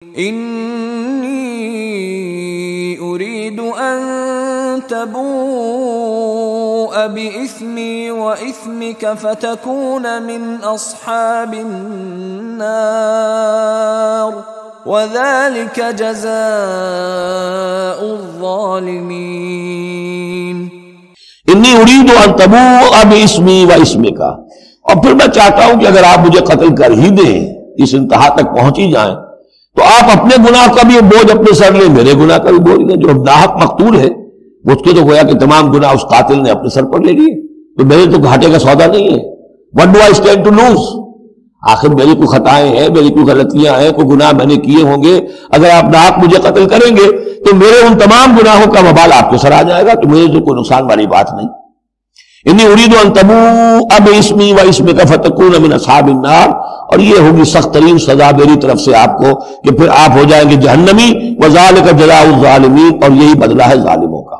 انی اريد ان تبوء بإثمي وإثمك فتكون من اصحاب النار وذلك جزاء الظالمین۔ انی اريد ان تبوء باسمی و اسمک، اور پھر میں چاہتا ہوں کہ اگر آپ مجھے قتل کر ہی دیں، اس انتہا تک پہنچ ہی جائیں، تو آپ اپنے گناہ کا بھی بوجھ اپنے سر لیں، میرے گناہ کا بھی بوجھ لیں۔ جو ناحق مقتول ہے اس کے تو گویا کہ تمام گناہ اس قاتل نے اپنے سر پر لے لیے، تو میرے تو گھاٹے کا سودا نہیں ہے۔ What do I stand to lose؟ آخر میری کوئی خطائیں ہیں، میری کوئی غلطیاں ہیں، کوئی گناہ میں نے کیے ہوں گے، اگر آپ ناحق مجھے قتل کریں گے تو میرے ان تمام گناہوں کا وبال آپ کے سر آ جائے گا، تو مجھے تو کوئی نقصان والی بات نہیں۔ انی اريد ان تبوء باسمی و اسمک فتکون من اصحاب النار، اور یہ ہوگی سخت ترین سزا میری طرف سے آپ کو کہ پھر آپ ہو جائیں گے جہنمی، وذالک جزاء الظالمین، اور یہی بدلہ ہے ظالموں کا۔